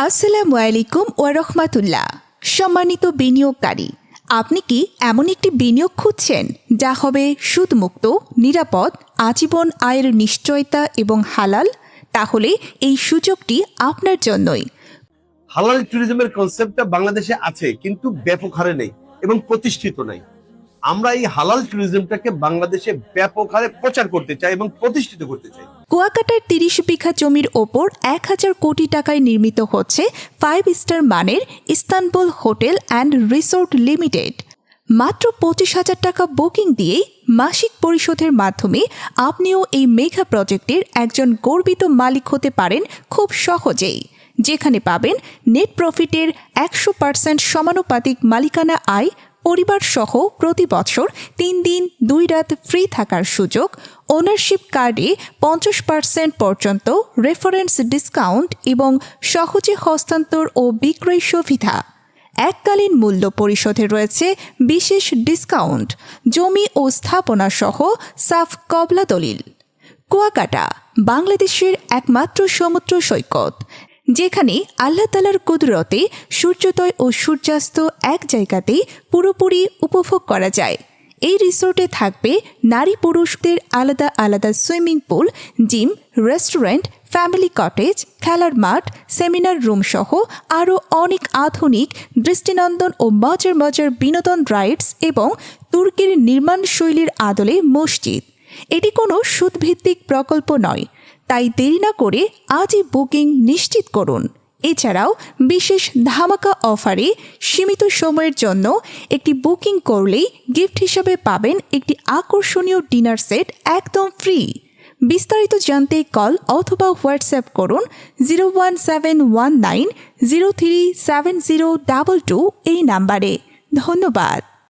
আসসালামু আলাইকুম ওয়া রাহমাতুল্লাহ। সম্মানিত বিনিয়োগকারী, আপনি কি এমন একটি বিনিয়োগ খুঁজছেন যা হবে সুদমুক্ত, নিরাপদ, আজীবন আয়ের নিশ্চয়তা এবং হালাল? তাহলে এই সুযোগটি আপনার জন্যই। হালাল ট্যুরিজমের কনসেপ্টটা বাংলাদেশে আছে কিন্তু ব্যাপক হারে নেই এবং প্রতিষ্ঠিত নাই। আমরা এই হালাল ট্যুরিজমটাকে বাংলাদেশে ব্যাপক হারে প্রচার করতে চাই এবং প্রতিষ্ঠিত করতে চাই। কুয়াকাটার ৩০ বিঘা জমির ওপর ১,০০০ কোটি টাকায় নির্মিত হচ্ছে 5 স্টার মানের Istanbul hotel and resort limited. মাত্র ২৫,০০০ টাকা বুকিং দিয়েই মাসিক পরিশোধের মাধ্যমে আপনিও এই মেগা প্রজেক্টের একজন গর্বিত মালিক হতে পারেন খুব সহজেই, যেখানে পাবেন নেট প্রফিটের ১০০% সমানুপাতিক মালিকানা আয়, পরিবার সহ প্রতি বছর ৩ দিন ২ রাত ফ্রি থাকার সুযোগ, ওনারশিপ কার্ডে ৫০% পর্যন্ত রেফারেন্স ডিসকাউন্ট এবং সহজে হস্তান্তর ও বিক্রয় সুবিধা। এককালীন মূল্য পরিশোধে রয়েছে বিশেষ ডিসকাউন্ট, জমি ও স্থাপনা সহ সাফ কবলা দলিল। কুয়াকাটা বাংলাদেশের একমাত্র সমুদ্র সৈকত, যেখানে আল্লাহ তাআলার কুদরতে সূর্যোদয় ও সূর্যাস্ত এক জায়গাতেই পুরোপুরি উপভোগ করা যায়। এই রিসোর্টে থাকবে নারী পুরুষদের আলাদা আলাদা swimming pool, gym, restaurant, family cottage, খেলার মাঠ, সেমিনার রুম সহ আরও অনেক আধুনিক দৃষ্টিনন্দন ও মজার মজার বিনোদন রাইডস এবং তুর্কির নির্মাণ শৈলীর আদলে মসজিদ। এটি কোনো সুদভিত্তিক প্রকল্প নয়, তাই দেরি না করে আজই বুকিং নিশ্চিত করুন। এছাড়াও বিশেষ ধামাকা অফারে সীমিত সময়ের জন্য একটি বুকিং করলেই গিফট হিসাবে পাবেন একটি আকর্ষণীয় ডিনার সেট একদম ফ্রি। বিস্তারিত জানতে কল অথবা হোয়াটসঅ্যাপ করুন 01719037022 এই নাম্বারে। ধন্যবাদ।